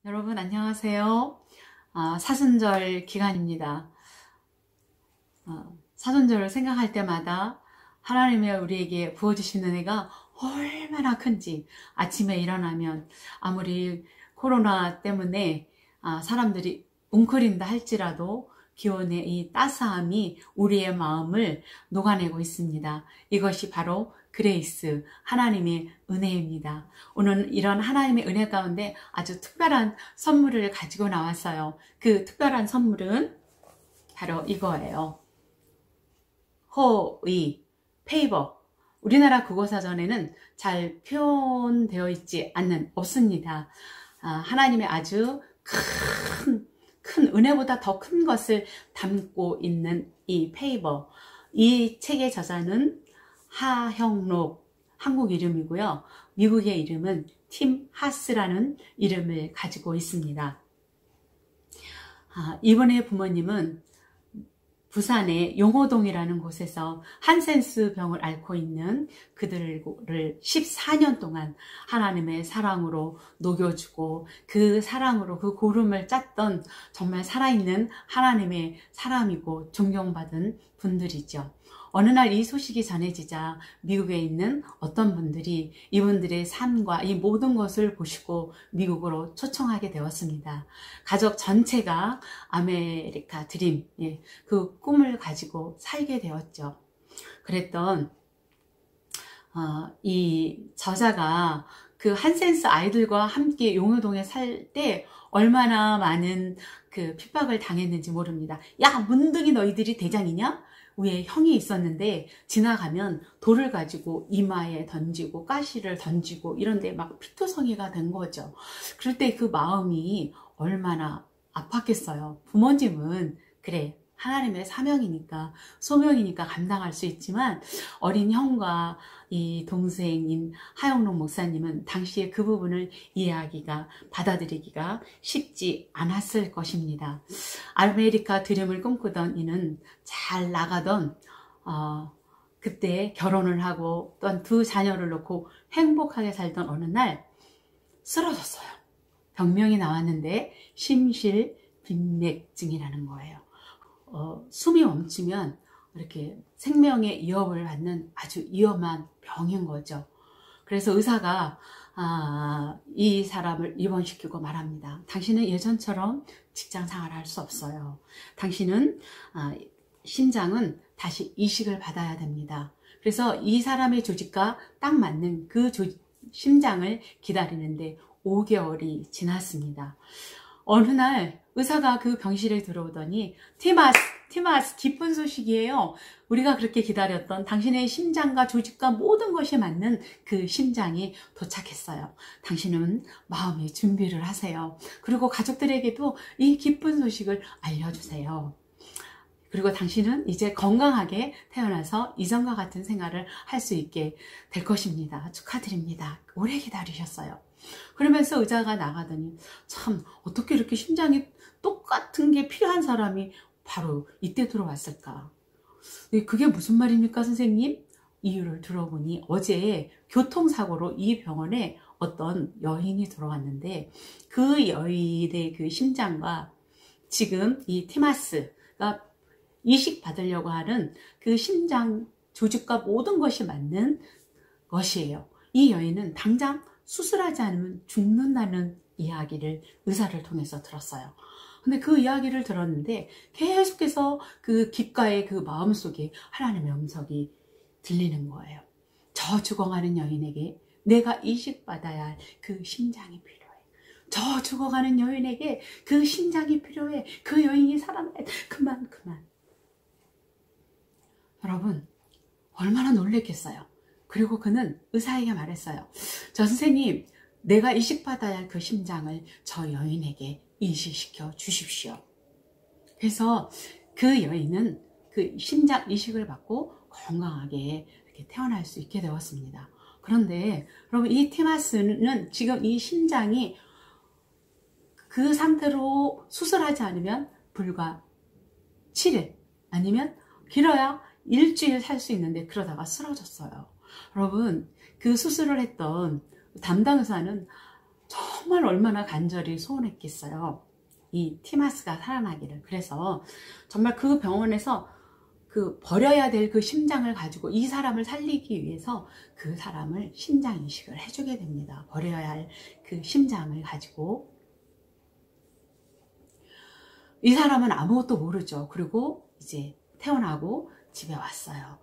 여러분 안녕하세요. 사순절 기간입니다. 사순절을 생각할 때마다 하나님이 우리에게 부어주시는 은혜가 얼마나 큰지, 아침에 일어나면 아무리 코로나 때문에 사람들이 웅크린다 할지라도 기온의 이 따스함이 우리의 마음을 녹아내고 있습니다. 이것이 바로 그레이스, 하나님의 은혜입니다. 오늘 이런 하나님의 은혜 가운데 아주 특별한 선물을 가지고 나왔어요. 그 특별한 선물은 바로 이거예요. 호의, 페이버. 우리나라 국어사전에는 잘 표현되어 있지 없습니다. 하나님의 아주 큰 은혜보다 더 큰 것을 담고 있는 이 페이버. 이 책의 저자는 하형록, 한국 이름이고요. 미국의 이름은 팀 하스라는 이름을 가지고 있습니다. 이분의 부모님은 부산의 용호동이라는 곳에서 한센스 병을 앓고 있는 그들을 14년 동안 하나님의 사랑으로 녹여주고 그 사랑으로 그 고름을 짰던 정말 살아있는 하나님의 사람이고 존경받은 분들이죠. 어느 날 이 소식이 전해지자 미국에 있는 어떤 분들이 이분들의 삶과 이 모든 것을 보시고 미국으로 초청하게 되었습니다. 가족 전체가 아메리카 드림, 그 꿈을 가지고 살게 되었죠. 그랬던 이 저자가 그 한센스 아이들과 함께 용호동에 살 때 얼마나 많은 그 핍박을 당했는지 모릅니다. 야, 문둥이 너희들이 대장이냐? 위에 형이 있었는데 지나가면 돌을 가지고 이마에 던지고 가시를 던지고 이런데 막 피투성이가 된 거죠. 그럴 때 그 마음이 얼마나 아팠겠어요. 부모님은 그래, 하나님의 사명이니까 소명이니까 감당할 수 있지만 어린 형과 이 동생인 하영록 목사님은 당시에 그 부분을 이해하기가, 받아들이기가 쉽지 않았을 것입니다. 아메리카 드림을 꿈꾸던 이는 잘 나가던 그때 결혼을 하고 또한 두 자녀를 놓고 행복하게 살던 어느 날 쓰러졌어요. 병명이 나왔는데 심실빈맥증이라는 거예요. 숨이 멈추면 이렇게 생명의 위협을 받는 아주 위험한 병인 거죠. 그래서 의사가 이 사람을 입원시키고 말합니다. 당신은 예전처럼 직장 생활을 할 수 없어요. 당신은 심장은 다시 이식을 받아야 됩니다. 그래서 이 사람의 조직과 딱 맞는 그 심장을 기다리는데 5개월이 지났습니다. 어느 날 의사가 그 병실에 들어오더니 티마스 기쁜 소식이에요. 우리가 그렇게 기다렸던 당신의 심장과 조직과 모든 것이 맞는 그 심장이 도착했어요. 당신은 마음의 준비를 하세요. 그리고 가족들에게도 이 기쁜 소식을 알려주세요. 그리고 당신은 이제 건강하게 태어나서 이전과 같은 생활을 할 수 있게 될 것입니다. 축하드립니다. 오래 기다리셨어요. 그러면서 의자가 나가더니 참 어떻게 이렇게 심장이 똑같은 게 필요한 사람이 바로 이때 들어왔을까? 그게 무슨 말입니까, 선생님? 이유를 들어보니 어제 교통사고로 이 병원에 어떤 여인이 들어왔는데 그 여인의 그 심장과 지금 이 티마스가 이식 받으려고 하는 그 심장 조직과 모든 것이 맞는 것이에요. 이 여인은 당장 수술하지 않으면 죽는다는 이야기를 의사를 통해서 들었어요. 근데 그 이야기를 들었는데 계속해서 그 귓가의 그 마음속에 하나님의 음성이 들리는 거예요. 저 죽어가는 여인에게 내가 이식받아야 할 그 심장이 필요해. 저 죽어가는 여인에게 그 심장이 필요해. 그 여인이 살아나야 돼. 그만. 여러분, 얼마나 놀랬겠어요. 그리고 그는 의사에게 말했어요. 저 선생님, 내가 이식받아야 할 그 심장을 저 여인에게 이식시켜 주십시오. 그래서 그 여인은 그 심장 이식을 받고 건강하게 이렇게 태어날 수 있게 되었습니다. 그런데 여러분, 이 티마스는 지금 이 심장이 그 상태로 수술하지 않으면 불과 7일 아니면 길어야 일주일 살 수 있는데 그러다가 쓰러졌어요. 여러분, 그 수술을 했던 담당 의사는 정말 얼마나 간절히 소원했겠어요. 이 티마스가 살아나기를. 그래서 정말 그 병원에서 그 버려야 될 그 심장을 가지고 이 사람을 살리기 위해서 그 사람을 심장 이식을 해주게 됩니다. 버려야 할 그 심장을 가지고. 이 사람은 아무것도 모르죠. 그리고 이제 태어나고 집에 왔어요.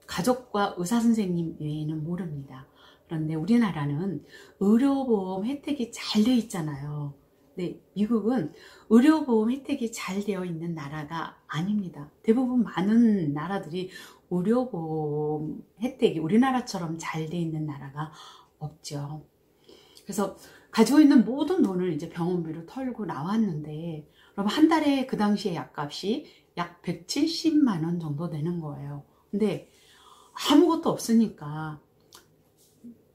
가족과 의사 선생님 외에는 모릅니다. 그런데 우리나라는 의료보험 혜택이 잘 돼 있잖아요. 네, 미국은 의료보험 혜택이 잘 되어 있는 나라가 아닙니다. 대부분 많은 나라들이 의료보험 혜택이 우리나라처럼 잘 돼 있는 나라가 없죠. 그래서 가지고 있는 모든 돈을 이제 병원비로 털고 나왔는데, 그럼 한 달에 그 당시에 약값이 약 170만 원 정도 되는 거예요. 근데 아무것도 없으니까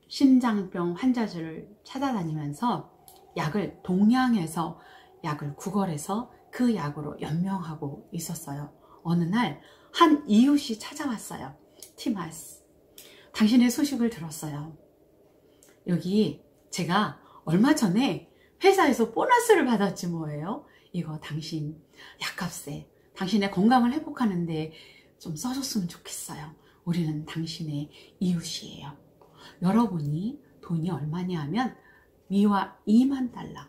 심장병 환자들을 찾아다니면서 약을 동양에서 약을 구걸해서 그 약으로 연명하고 있었어요. 어느 날 한 이웃이 찾아왔어요. 티마스, 당신의 소식을 들었어요. 여기 제가 얼마 전에 회사에서 보너스를 받았지 뭐예요. 이거 당신 약값에 당신의 건강을 회복하는데 좀 써줬으면 좋겠어요. 우리는 당신의 이웃이에요. 여러분이 돈이 얼마냐 하면 미화 2만 달러,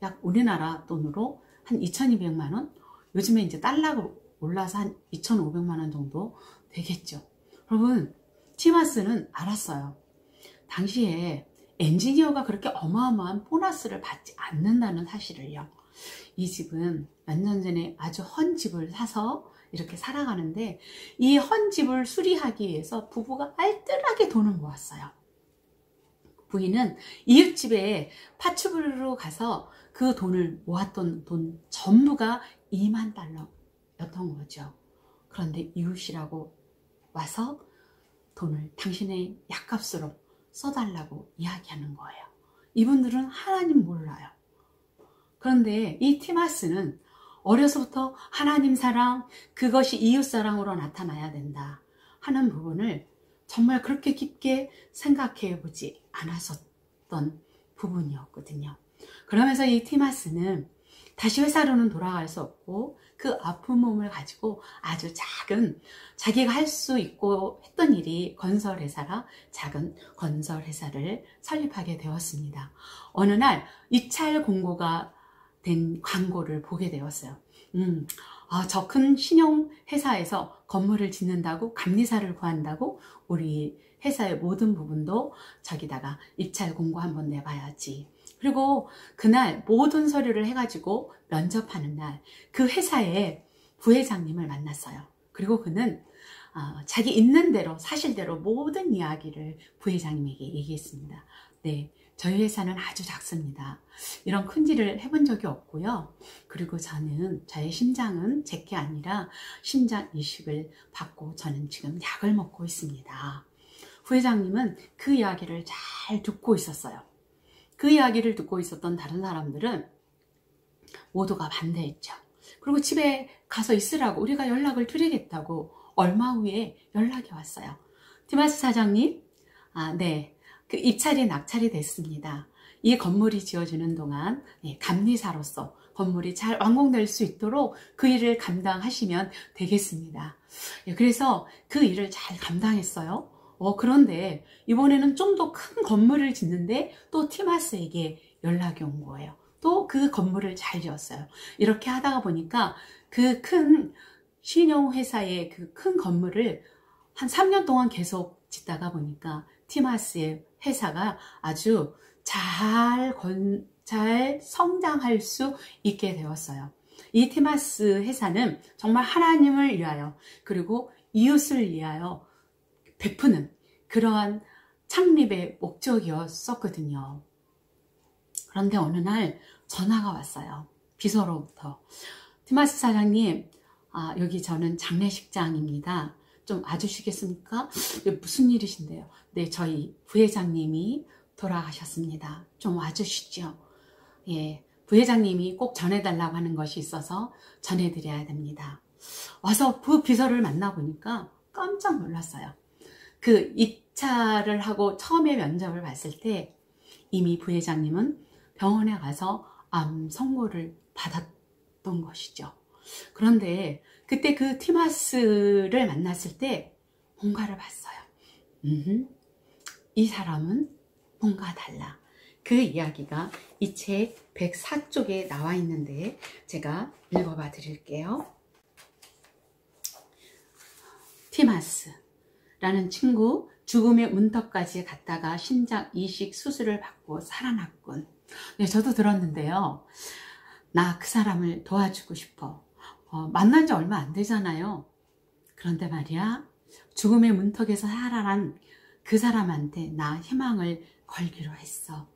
약 우리나라 돈으로 한 2,200만 원? 요즘에 이제 달러가 올라서 한 2,500만 원 정도 되겠죠. 여러분, 티마스는 알았어요. 당시에 엔지니어가 그렇게 어마어마한 보너스를 받지 않는다는 사실을요. 이 집은 몇 년 전에 아주 헌 집을 사서 이렇게 살아가는데, 이 헌 집을 수리하기 위해서 부부가 알뜰하게 돈을 모았어요. 부인은 이웃집에 파출부로 가서 그 돈을 모았던 돈 전부가 2만 달러였던 거죠. 그런데 이웃이라고 와서 돈을 당신의 약값으로 써달라고 이야기하는 거예요. 이분들은 하나님 몰라요. 그런데 이 티마스는 어려서부터 하나님 사랑, 그것이 이웃 사랑으로 나타나야 된다 하는 부분을 정말 그렇게 깊게 생각해 보지 않았었던 부분이었거든요. 그러면서 이 티마스는 다시 회사로는 돌아갈 수 없고 그 아픈 몸을 가지고 아주 작은, 자기가 할 수 있고 했던 일이 건설회사라 작은 건설회사를 설립하게 되었습니다. 어느 날 입찰 공고가 된 광고를 보게 되었어요. 저 큰 신용회사에서 건물을 짓는다고, 감리사를 구한다고, 우리 회사의 모든 부분도 저기다가 입찰 공고 한번 내봐야지. 그리고 그날 모든 서류를 해가지고 면접하는 날 그 회사의 부회장님을 만났어요. 그리고 그는 자기 있는 대로 사실대로 모든 이야기를 부회장님에게 얘기했습니다. 네, 저희 회사는 아주 작습니다. 이런 큰 일을 해본 적이 없고요. 그리고 저의 심장은 제게 아니라 심장 이식을 받고 저는 지금 약을 먹고 있습니다. 부회장님은 그 이야기를 잘 듣고 있었어요. 그 이야기를 듣고 있었던 다른 사람들은 모두가 반대했죠. 그리고 집에 가서 있으라고 우리가 연락을 드리겠다고 얼마 후에 연락이 왔어요. 티마스 사장님, 네, 그 입찰이 낙찰이 됐습니다. 이 건물이 지어지는 동안 감리사로서 건물이 잘 완공될 수 있도록 그 일을 감당하시면 되겠습니다. 그래서 그 일을 잘 감당했어요. 그런데 이번에는 좀 더 큰 건물을 짓는데 또 티마스에게 연락이 온 거예요. 또 그 건물을 잘 지었어요. 이렇게 하다가 보니까 그 큰 신용회사의 그 큰 건물을 한 3년 동안 계속 짓다가 보니까 티마스의 회사가 아주 잘 성장할 수 있게 되었어요. 이 티마스 회사는 정말 하나님을 위하여 그리고 이웃을 위하여 베푸는 그러한 창립의 목적이었었거든요. 그런데 어느 날 전화가 왔어요. 비서로부터. 티마스 사장님, 여기 저는 장례식장입니다. 좀 와주시겠습니까? 무슨 일이신데요? 네, 저희 부회장님이 돌아가셨습니다. 좀 와주시죠. 예, 부회장님이 꼭 전해달라고 하는 것이 있어서 전해드려야 됩니다. 와서 그 비서를 만나보니까 깜짝 놀랐어요. 그 입찰을 하고 처음에 면접을 봤을 때 이미 부회장님은 병원에 가서 암 선고를 받았던 것이죠. 그런데 그때 그 티마스를 만났을 때 뭔가를 봤어요. 이 사람은 뭔가 달라. 그 이야기가 이 책 104쪽에 나와 있는데 제가 읽어봐 드릴게요. 티마스라는 친구, 죽음의 문턱까지 갔다가 심장 이식 수술을 받고 살아났군. 네, 저도 들었는데요. 나 그 사람을 도와주고 싶어. 만난 지 얼마 안 되잖아요. 그런데 말이야, 죽음의 문턱에서 살아난 그 사람한테 나 희망을 걸기로 했어.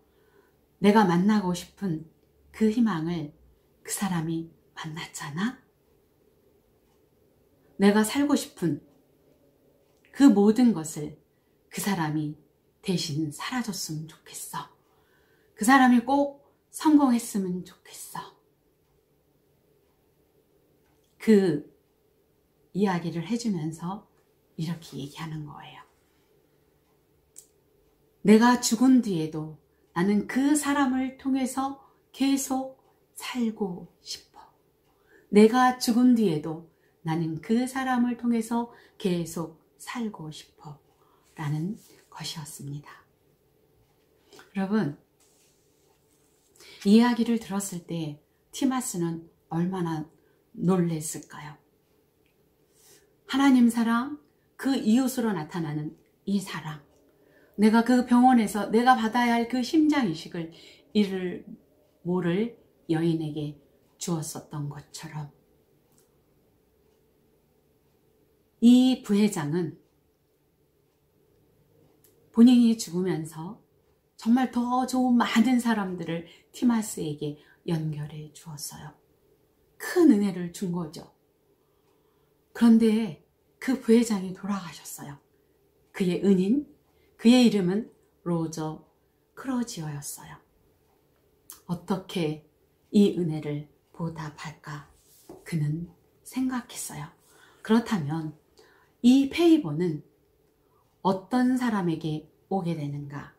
내가 만나고 싶은 그 희망을 그 사람이 만났잖아. 내가 살고 싶은 그 모든 것을 그 사람이 대신 살아줬으면 좋겠어. 그 사람이 꼭 성공했으면 좋겠어. 그 이야기를 해주면서 이렇게 얘기하는 거예요. 내가 죽은 뒤에도 나는 그 사람을 통해서 계속 살고 싶어. 내가 죽은 뒤에도 나는 그 사람을 통해서 계속 살고 싶어. 라는 것이었습니다. 여러분, 이 이야기를 들었을 때 티마스는 얼마나 놀랬을까요? 하나님 사랑, 그 이웃으로 나타나는 이 사랑, 내가 그 병원에서 내가 받아야 할 그 심장 이식을 이를 모를 여인에게 주었었던 것처럼 이 부회장은 본인이 죽으면서 정말 더 좋은 많은 사람들을 티마스에게 연결해 주었어요. 큰 은혜를 준 거죠. 그런데 그 부회장이 돌아가셨어요. 그의 은인, 그의 이름은 로저 크로지어였어요. 어떻게 이 은혜를 보답할까 그는 생각했어요. 그렇다면 이 페이버는 어떤 사람에게 오게 되는가?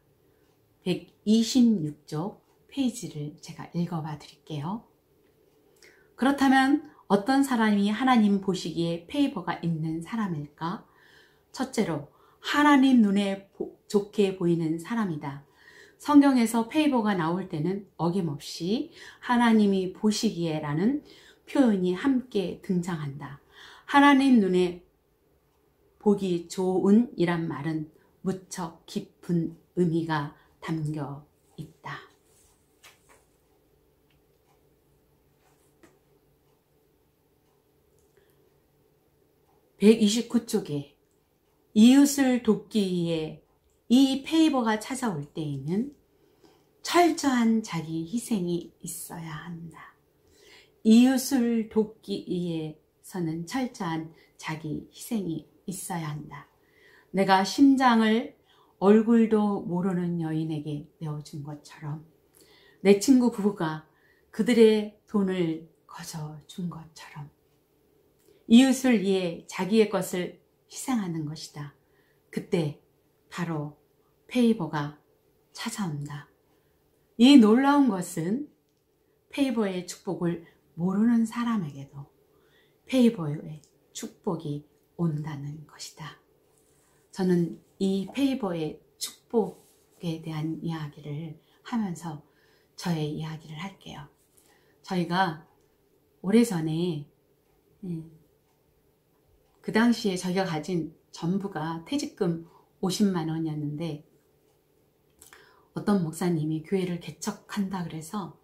126쪽 페이지를 제가 읽어봐 드릴게요. 그렇다면 어떤 사람이 하나님 보시기에 페이버가 있는 사람일까? 첫째로 하나님 눈에 좋게 보이는 사람이다. 성경에서 페이버가 나올 때는 어김없이 하나님이 보시기에 라는 표현이 함께 등장한다. 하나님 눈에 보기 좋은 이란 말은 무척 깊은 의미가 담겨 있다. (129쪽에) 이웃을 돕기 위해 이 페이버가 찾아올 때에는 철저한 자기 희생이 있어야 한다. 이웃을 돕기 위해서는 철저한 자기 희생이 있어야 한다. 내가 심장을 얼굴도 모르는 여인에게 내어준 것처럼, 내 친구 부부가 그들의 돈을 거저준 것처럼 이웃을 위해 자기의 것을 희생하는 것이다. 그때 바로 페이버가 찾아온다. 이 놀라운 것은 페이버의 축복을 모르는 사람에게도 페이버의 축복이 온다는 것이다. 저는 이 페이버의 축복에 대한 이야기를 하면서 저의 이야기를 할게요. 저희가 오래전에 그 당시에 저희가 가진 전부가 퇴직금 50만 원이었는데 어떤 목사님이 교회를 개척한다 그래서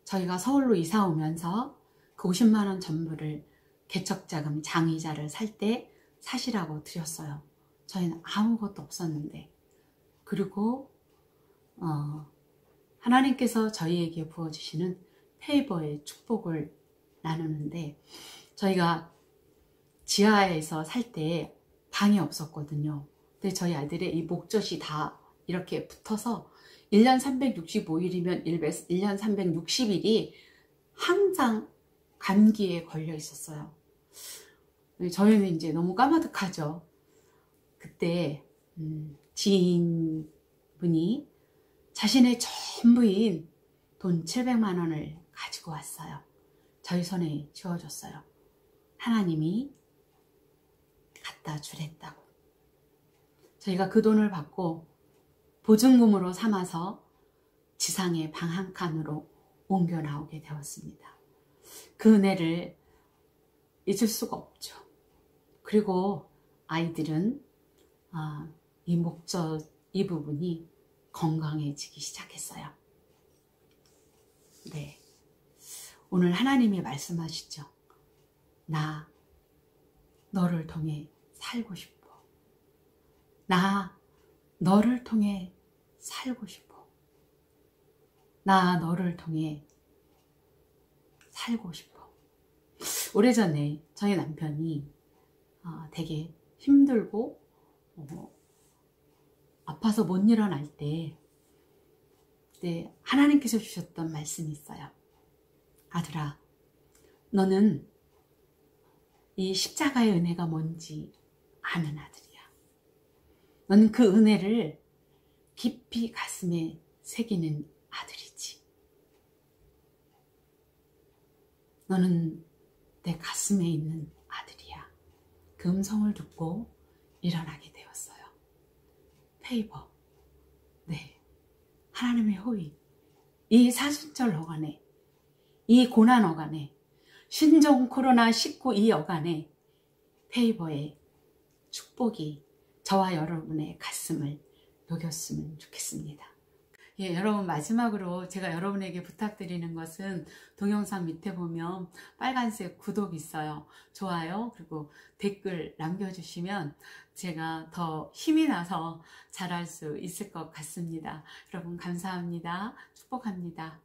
저희가 서울로 이사 오면서 그 50만 원 전부를 개척자금 장의자를 살 때 사시라고 드렸어요. 저희는 아무것도 없었는데. 그리고 하나님께서 저희에게 부어주시는 페이버의 축복을 나누는데, 저희가 지하에서 살 때 방이 없었거든요. 근데 저희 아들의 이 목젖이 다 이렇게 붙어서 1년 365일이면 1년 360일이 항상 감기에 걸려 있었어요. 저희는 이제 너무 까마득하죠. 그때 지인분이 자신의 전부인 돈 700만 원을 가지고 왔어요. 저희 손에 쥐어줬어요. 하나님이 갖다 주랬다고. 저희가 그 돈을 받고 보증금으로 삼아서 지상의 방 한 칸으로 옮겨 나오게 되었습니다. 그 은혜를 잊을 수가 없죠. 그리고 아이들은 이 목젖 이 부분이 건강해지기 시작했어요. 네, 오늘 하나님이 말씀하시죠. 나 너를 통해 살고 싶어. 나 너를 통해 살고 싶어. 나 너를 통해 살고 싶어. 오래전에 저희 남편이 되게 힘들고 아파서 못 일어날 때 하나님께서 주셨던 말씀이 있어요. 아들아, 너는 이 십자가의 은혜가 뭔지 아는 아들이야. 너는 그 은혜를 깊이 가슴에 새기는 아들이지. 너는 내 가슴에 있는 아들이야. 그 음성을 듣고 일어나게 되었어요. 페이버. 네, 하나님의 호의. 이 사순절 어간에, 이 고난 어간에, 신종 코로나19 이 어간에 페이버의 축복이 저와 여러분의 가슴을 녹였으면 좋겠습니다. 예, 여러분, 마지막으로 제가 여러분에게 부탁드리는 것은 동영상 밑에 보면 빨간색 구독 있어요. 좋아요, 그리고 댓글 남겨주시면 제가 더 힘이 나서 잘할 수 있을 것 같습니다. 여러분, 감사합니다. 축복합니다.